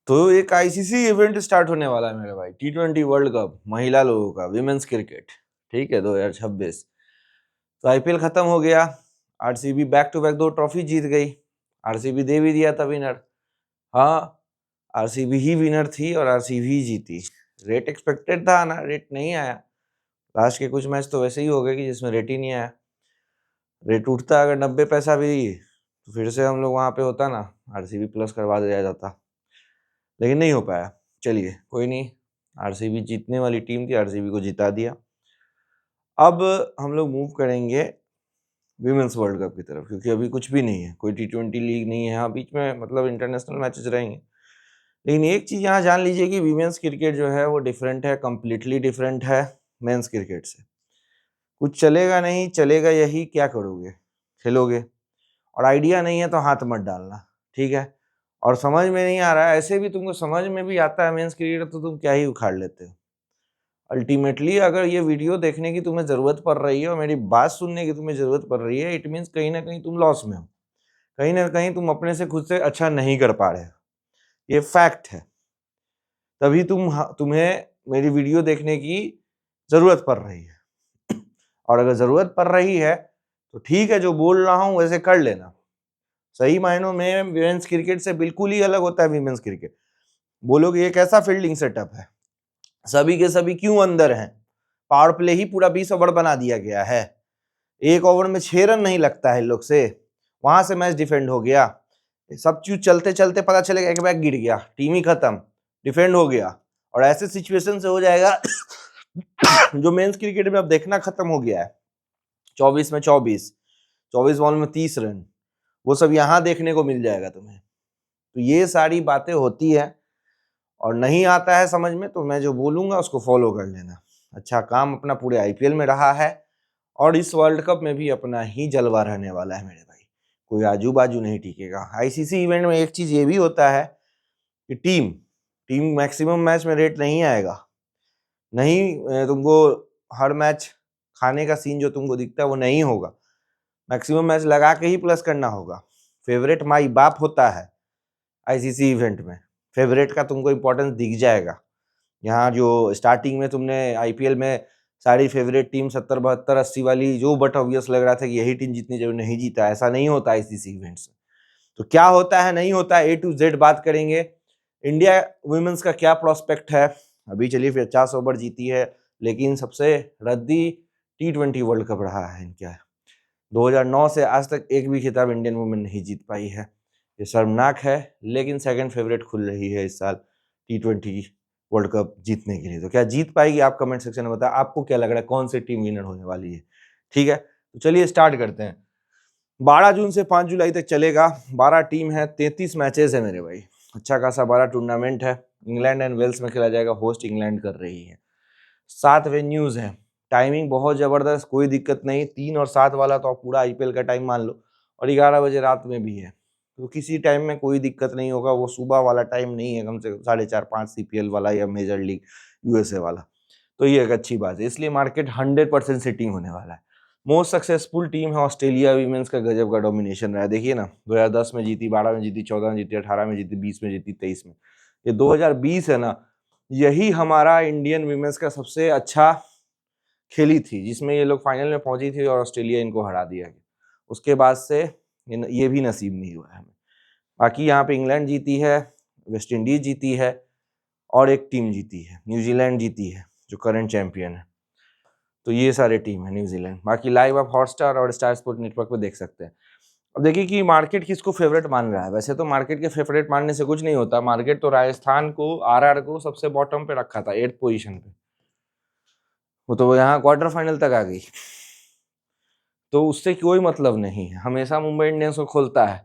तो एक ICC event start होने वाला है मेरे भाई, T20 वर्ल्ड कप महिला लोगों का, विमेंस क्रिकेट, ठीक है, 2026। तो आईपीएल खत्म हो गया, RCB back to back 2 trophy जीत गई, आरसीबी दे भी दिया था विनर। हाँ, आरसीबी ही विनर थी और आरसीबी ही जीती। रेट एक्सपेक्टेड था ना, रेट नहीं आया। लास्ट के कुछ मैच तो वैसे ही हो गए कि जिसमें रेट ही नहीं आया। रेट उठता अगर 90 पैसा भी तो फिर से हम लोग वहां पे होता ना, आरसीबी प्लस करवा दिया जाता, लेकिन नहीं हो पाया। चलिए कोई नहीं, आरसीबी जीतने वाली टीम थी, आरसीबी को जिता दिया। अब हम लोग मूव करेंगे विमेंस वर्ल्ड कप की तरफ, क्योंकि अभी कुछ भी नहीं है, कोई T20 लीग नहीं है। हाँ, बीच में मतलब इंटरनेशनल मैचेस रहेंगे, लेकिन एक चीज़ यहाँ जान लीजिए कि विमेंस क्रिकेट जो है वो डिफरेंट है, कम्प्लीटली डिफरेंट है मेंस क्रिकेट से। कुछ चलेगा नहीं, चलेगा यही, क्या करोगे, खेलोगे, और आइडिया नहीं है तो हाथ मत डालना, ठीक है। और समझ में नहीं आ रहा है, ऐसे भी तुमको समझ में भी आता है मेंस क्रिकेट, तो तुम क्या ही उखाड़ लेते हो। अल्टीमेटली अगर ये वीडियो देखने की तुम्हें ज़रूरत पड़ रही है और मेरी बात सुनने की तुम्हें ज़रूरत पड़ रही है, इट मीन्स कहीं ना कहीं तुम लॉस में हो, कहीं ना कहीं तुम अपने से खुद से अच्छा नहीं कर पा रहे हो, ये फैक्ट है। तभी तुम्हें मेरी वीडियो देखने की ज़रूरत पड़ रही है। और अगर ज़रूरत पड़ रही है तो ठीक है, जो बोल रहा हूँ वैसे कर लेना। सही मायनों में विमेंस क्रिकेट से बिल्कुल ही अलग होता है विमेंस क्रिकेट। बोलोगे ये कैसा फील्डिंग सेटअप है, सभी के सभी क्यों अंदर हैं, पावर प्ले ही पूरा 20 ओवर बना दिया गया है, एक ओवर में 6 रन नहीं लगता है लोग से, वहां से मैच डिफेंड हो गया। सब चीज चलते चलते पता चलेगा एक बैग गिर गया, टीम ही खत्म, डिफेंड हो गया। और ऐसे सिचुएशन से हो जाएगा जो मेंस क्रिकेट में अब देखना खत्म हो गया है, 24 में 24 बॉल में 30 रन, वो सब यहाँ देखने को मिल जाएगा तुम्हें। तो ये सारी बातें होती है, और नहीं आता है समझ में तो मैं जो बोलूंगा उसको फॉलो कर लेना। अच्छा काम अपना पूरे आईपीएल में रहा है, और इस वर्ल्ड कप में भी अपना ही जलवा रहने वाला है मेरे भाई, कोई आजू बाजू नहीं टिकेगा। आईसीसी इवेंट में एक चीज ये भी होता है कि टीम टीम मैक्सिमम मैच में रेट नहीं आएगा, नहीं तुमको हर मैच खाने का सीन जो तुमको दिखता है वो नहीं होगा, मैक्सिमम मैच लगा के ही प्लस करना होगा। फेवरेट माई बाप होता है आईसीसी इवेंट में, फेवरेट का तुमको इंपॉर्टेंस दिख जाएगा। यहाँ जो स्टार्टिंग में तुमने आईपीएल में सारी फेवरेट टीम 70 72 80 वाली जो बट ऑब्वियस लग रहा था कि यही टीम जीतनी चाहिए, नहीं जीता, ऐसा नहीं होता आईसीसी इवेंट्स में। तो क्या होता है नहीं होता है, A to Z बात करेंगे। इंडिया वुमेन्स का क्या प्रोस्पेक्ट है, अभी चलिए 50 ओवर जीती है, लेकिन सबसे रद्दी T20 वर्ल्ड कप रहा है इनका। 2009 से आज तक एक भी खिताब इंडियन वुमेन नहीं जीत पाई है, ये शर्मनाक है। लेकिन सेकंड फेवरेट खुल रही है इस साल T20 वर्ल्ड कप जीतने के लिए। तो क्या जीत पाएगी, आप कमेंट सेक्शन में बताएं, आपको क्या लग रहा है कौन सी टीम विनर होने वाली है। ठीक है, तो चलिए स्टार्ट करते हैं। 12 जून से 5 जुलाई तक चलेगा, 12 टीम है, 33 मैचेस है मेरे भाई, अच्छा खासा बड़ा टूर्नामेंट है। इंग्लैंड एंड वेल्स में खेला जाएगा, होस्ट इंग्लैंड कर रही है। 7 वेन्यूज है, टाइमिंग बहुत जबरदस्त, कोई दिक्कत नहीं। 3 और 7 वाला तो आप पूरा आईपीएल का टाइम मान लो, और 11 बजे रात में भी है, तो किसी टाइम में कोई दिक्कत नहीं होगा। वो सुबह वाला टाइम नहीं है, कम से कम 4:30-5 सीपीएल वाला या मेजर लीग यूएसए वाला, तो ये एक अच्छी बात है। इसलिए मार्केट 100% सिटिंग होने वाला है। मोस्ट सक्सेसफुल टीम है ऑस्ट्रेलिया वीमेंस का, गजब का डोमिनेशन रहा है। देखिए ना, 2010 में जीती, 12 में जीती, 14 में जीती, 18 में जीती, 20 में जीती, 23 में। ये 2020 है ना, यही हमारा इंडियन वीमेंस का सबसे अच्छा खेली थी, जिसमें ये लोग फाइनल में पहुंची थी और ऑस्ट्रेलिया इनको हरा दिया गया। उसके बाद से ये भी नसीब नहीं हुआ है हमें। बाकी यहाँ पे इंग्लैंड जीती है, वेस्ट इंडीज जीती है, और एक टीम जीती है, न्यूजीलैंड जीती है जो करंट चैंपियन है। तो ये सारे टीम है न्यूजीलैंड। बाकी लाइव आप हॉटस्टार और स्टार स्पोर्ट नेटवर्क पे देख सकते हैं। अब देखिए कि मार्केट किसको फेवरेट मान रहा है। वैसे तो मार्केट के फेवरेट मानने से कुछ नहीं होता, मार्केट तो राजस्थान को, आरआर को सबसे बॉटम पे रखा था, 8th पोजीशन पे, वो तो यहाँ क्वार्टर फाइनल तक आ गई, तो उससे कोई मतलब नहीं है। हमेशा मुंबई इंडियंस को खोलता है,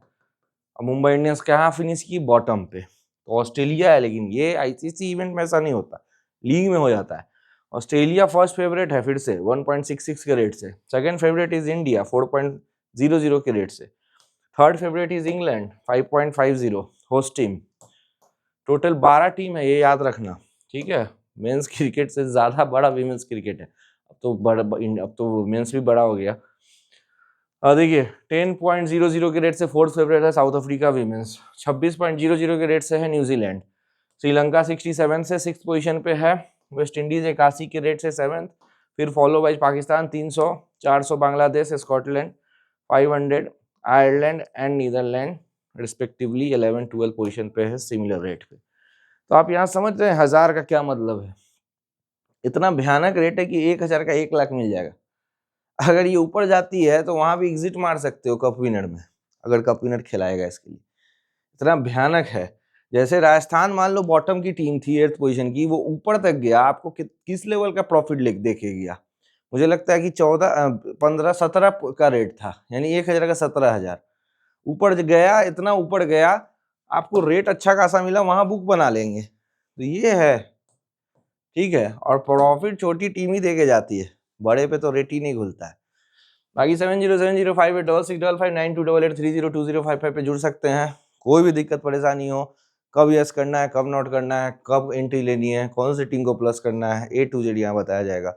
अब मुंबई इंडियंस कहाँ फिनिश की, बॉटम पे, तो ऑस्ट्रेलिया है। लेकिन ये आईसीसी इवेंट में ऐसा नहीं होता, लीग में हो जाता है। ऑस्ट्रेलिया फर्स्ट फेवरेट है फिर से 1.66 के रेट से, सेकंड फेवरेट इज इंडिया 4.00 के रेट से, third favourite is England 5.50 host team. Total 12 team है, ये याद रखना, ठीक है। मेंस क्रिकेट से ज्यादा बड़ा विमेंस क्रिकेट है, अब तो मेंस भी बड़ा हो गया। देखिए 10.00 के रेट से फोर्थ फेवरेट है साउथ अफ्रीका वीमेंस, 26.00 के रेट से है न्यूजीलैंड, श्रीलंका 67 से 6th पोजीशन पे है, वेस्ट इंडीज 81 के रेट से 7th, फिर follow by Pakistan 300, 400 Bangladesh, Scotland 500, Ireland and Netherland respectively 11-12 position पे है सिमिलर रेट पे। तो आप यहाँ समझ रहे हैं 1000 का क्या मतलब है। इतना भयानक रेट है कि 1000 का 1 लाख मिल जाएगा। अगर ये ऊपर जाती है तो वहां भी एग्जिट मार सकते हो कप विनर में, अगर कप विनर खिलाएगा इसके लिए। इतना भयानक है। जैसे राजस्थान मान लो बॉटम की टीम थी 8th पोजीशन की, वो ऊपर तक गया, आपको किस लेवल का प्रॉफिट देके गया? मुझे लगता है कि 15-17 का रेट था, यानी 1000 का 17,000 ऊपर गया, इतना ऊपर गया, आपको रेट अच्छा खासा मिला, वहां बुक बना लेंगे। तो ये है, ठीक है। और प्रॉफिट छोटी टीम ही देके जाती है, बड़े पे तो रेट ही नहीं खुलता है। बाकी 707058665928302025 पे जुड़ सकते हैं। कोई भी दिक्कत परेशानी हो, कब यस करना है, कब नॉट करना है, कब एंट्री लेनी है, कौन सी टीम को प्लस करना है, A to Z यहाँ बताया जाएगा।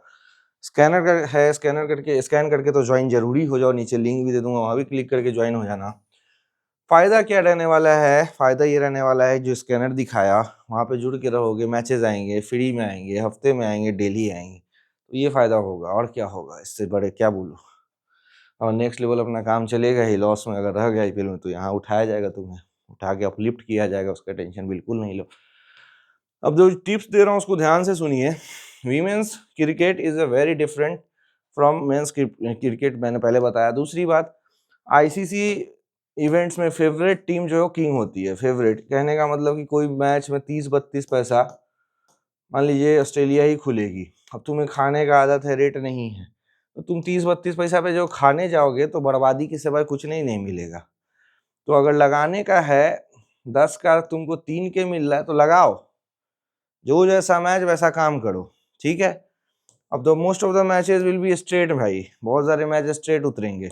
स्कैनर है, स्कैनर करके स्कैन करके तो ज्वाइन जरूरी हो जाओ, नीचे लिंक भी दे दूंगा, वहां भी क्लिक करके ज्वाइन हो जाना। फायदा क्या रहने वाला है? फायदा ये रहने वाला है, जो स्कैनर दिखाया वहां पे जुड़ के रहोगे, मैचेस आएंगे, फ्री में आएंगे, हफ्ते में आएंगे, डेली आएंगे, तो ये फायदा होगा। और क्या होगा इससे बड़े, क्या बोलूं। और नेक्स्ट लेवल अपना काम चलेगा ही। लॉस में अगर रह गया IPL में तो यहाँ उठाया जाएगा, तुम्हें उठा के अपलिफ्ट किया जाएगा, उसका टेंशन बिल्कुल नहीं लो। अब जो टिप्स दे रहा हूँ उसको ध्यान से सुनिए। Women's cricket is a very different from men's cricket, मैंने पहले बताया। दूसरी बात, ICC इवेंट्स में फेवरेट टीम जो है किंग होती है। फेवरेट कहने का मतलब कि कोई मैच में 30-32 पैसा, मान लीजिए ऑस्ट्रेलिया ही खुलेगी, अब तुम्हें खाने का आदत है, रेट नहीं है, तो तुम 30-32 पैसा पे जो खाने जाओगे तो बर्बादी के सिवाय कुछ नहीं मिलेगा। तो अगर लगाने का है 10 का, तुमको 3 के मिल रहा है तो लगाओ, जो जैसा मैच वैसा काम करो, ठीक है। अब the most of the matches will be straight भाई, बहुत सारे मैच स्ट्रेट उतरेंगे,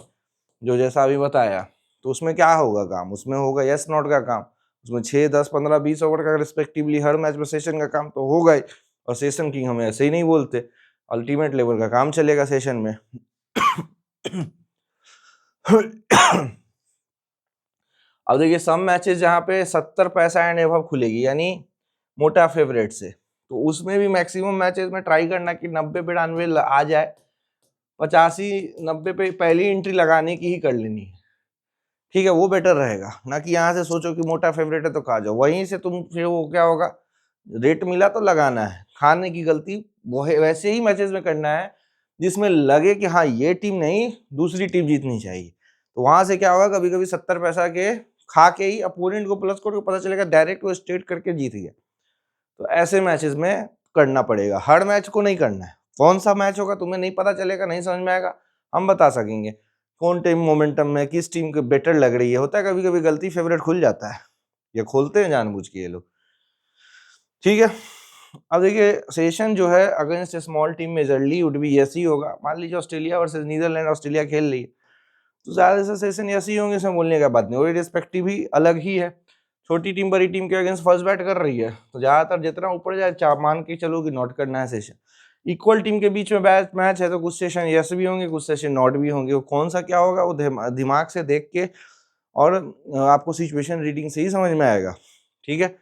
जो जैसा अभी बताया। तो उसमें क्या होगा काम? उसमें होगा यस नॉट का काम, उसमें 6, 10, 15, 20 ओवर का रिस्पेक्टिवली हर मैच में सेशन का काम तो होगा ही। और सेशन किंग हम ऐसे ही नहीं बोलते, अल्टीमेट लेवल का काम चलेगा सेशन में। अब देखिए सम मैचेस जहाँ पे 70 पैसा एंड एबव खुलेगी, यानी मोटा फेवरेट से, तो उसमें भी मैक्सिमम मैचेस में ट्राई करना कि 90-92 आ जाए, 85-90 पे पहली एंट्री लगाने की ही कर लेनी है, ठीक है। वो बेटर रहेगा, ना कि यहाँ से सोचो कि मोटा फेवरेट है तो खा जाओ, वहीं से तुम फिर वो क्या होगा, रेट मिला तो लगाना है। खाने की गलती वो है, वैसे ही मैचेस में करना है जिसमें लगे कि हाँ ये टीम नहीं, दूसरी टीम जीतनी चाहिए। तो वहां से क्या होगा, कभी कभी 70 पैसा के खा के ही अपोनेंट को प्लस करो, पता चलेगा डायरेक्ट वो स्ट्रेट करके जीत गया। तो ऐसे मैचेस में करना पड़ेगा, हर मैच को नहीं करना है। कौन सा मैच होगा तुम्हें नहीं पता चलेगा, नहीं समझ में आएगा, हम बता सकेंगे कौन टीम मोमेंटम में, किस टीम को बेटर लग रही है। होता है कभी कभी गलती, फेवरेट खुल जाता है, ये खोलते हैं जानबूझ के ये लोग, ठीक है। अब देखिए सेशन जो है against small team majorly would be yes he होगा। मान लीजिए ऑस्ट्रेलिया वर्सेस नीदरलैंड, ऑस्ट्रेलिया खेल रही है, तो ज्यादा से सेशन यस ही होंगे, इसमें बोलने का बात नहीं। और रिस्पेक्टिव ही अलग ही है, छोटी टीम बड़ी टीम के अगेंस्ट फर्स्ट बैट कर रही है, तो ज्यादातर जितना ऊपर जाए मान के चलो कि नॉट करना है सेशन। इक्वल टीम के बीच में मैच है तो कुछ सेशन यस भी होंगे, कुछ सेशन नॉट भी होंगे। वो कौन सा क्या होगा वो दिमाग से देख के और आपको सिचुएशन रीडिंग से ही समझ में आएगा, ठीक है।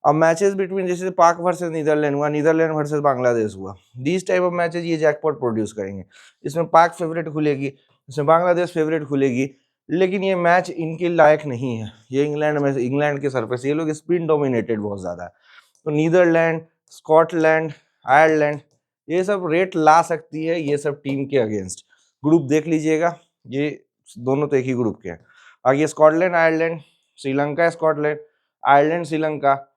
अब मैचेस बिटवीन, जैसे पाक वर्सेस नीदरलैंड हुआ, नीदरलैंड वर्सेस बांग्लादेश हुआ, दीज टाइप ऑफ मैचेस ये जैकपॉट प्रोड्यूस करेंगे। इसमें पाक फेवरेट खुलेगी, इसमें बांग्लादेश फेवरेट खुलेगी, लेकिन ये मैच इनके लायक नहीं है। ये इंग्लैंड के सरफेस, ये लोग स्पिन डोमिनेटेड बहुत ज़्यादा है। तो नीदरलैंड, स्कॉटलैंड, आयरलैंड, ये सब रेट ला सकती है ये सब टीम के अगेंस्ट। ग्रुप देख लीजिएगा, ये दोनों तो एक ही ग्रुप के हैं। आगे Scotland, Ireland, Sri Lanka, Scotland, Ireland, Sri Lanka,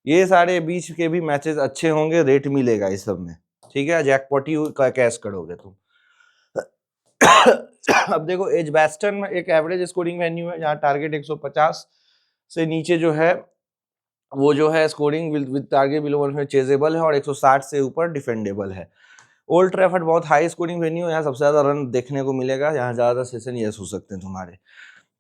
ये सारे बीच के भी मैचेस अच्छे होंगे, रेट मिलेगा इस सब में, ठीक है। जैकपॉट ही कैश करोगे तुम। अब देखो एजबैस्टन में एक एवरेज स्कोरिंग वेन्यू है, जहाँ टारगेट 150 से नीचे जो है वो जो है scoring with target below 1 chasable है, और 160 से ऊपर डिफेंडेबल है। ओल्ड ट्रैफर्ड बहुत हाई स्कोरिंग वेन्यू है, यहाँ सबसे ज्यादा रन देखने को मिलेगा, यहाँ ज्यादा सेशन यस हो सकते हैं तुम्हारे।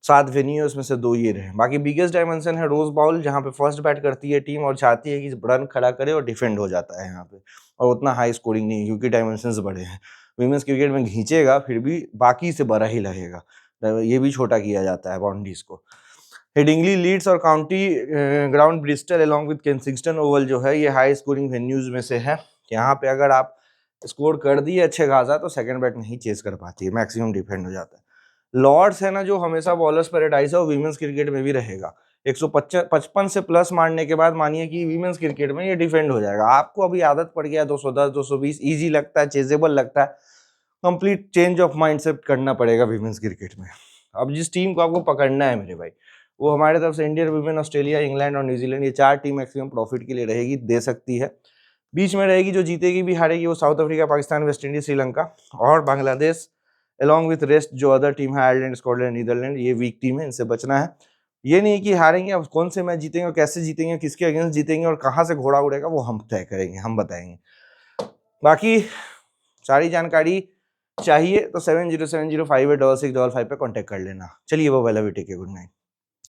7 वेन्यू है, उसमें से 2 ये रहे। बाकी बिगेस्ट डायमेंशन है रोज बाउल, जहाँ पे फर्स्ट बैट करती है टीम और चाहती है कि रन खड़ा करे और डिफेंड हो जाता है यहाँ पे, और उतना हाई स्कोरिंग नहीं क्योंकि डायमेंशन बड़े हैं। विमेंस क्रिकेट में खींचेगा फिर भी बाकी से बड़ा ही लगेगा, ये भी छोटा किया जाता है बाउंड्रीज को। हेडिंगली, लीड्स और county ground Bristol along with Kensington Oval जो है ये हाई स्कोरिंग वेन्यूज में से है। यहाँ पे अगर आप स्कोर कर दिए अच्छे खासा तो सेकंड बैट नहीं चेस कर पाती है, मैक्सिमम डिफेंड हो जाता है। लॉर्ड्स है ना जो हमेशा बॉलर्स पैराडाइज है, वो वीमेंस क्रिकेट में भी रहेगा। 155 से प्लस मारने के बाद मानिए कि वीमेंस क्रिकेट में ये डिफेंड हो जाएगा। आपको अभी आदत पड़ गया 210 220 इजी लगता है, चेजेबल लगता है, कंप्लीट चेंज ऑफ माइंडसेट करना पड़ेगा वीमेंस क्रिकेट में। अब जिस टीम को आपको पकड़ना है मेरे भाई, वो हमारे तरफ से इंडियन वीमेन, ऑस्ट्रेलिया, इंग्लैंड और न्यूजीलैंड, ये 4 टीम मैक्सिमम प्रॉफिट के लिए रहेगी, दे सकती है। बीच में रहेगी जो जीतेगी भी हारेगी वो south Africa, Pakistan, West Indies, Sri Lanka और बांग्लादेश अलॉन्ग विथ रेस्ट जो अदर टीम है, आयरलैंड, स्कॉटलैंड, नीदरलैंड, ये वीक टीम है, इनसे बचना है। ये नहीं कि हारेंगे, अब कौन से मैच जीतेंगे और कैसे जीतेंगे, किसके अगेंस्ट जीतेंगे और कहाँ से घोड़ा उड़ेगा वो हम तय करेंगे, हम बताएंगे। बाकी सारी जानकारी चाहिए तो 7070586655 पे कांटेक्ट कर लेना। चलिए वो वाला भी टेक, गुड नाइट।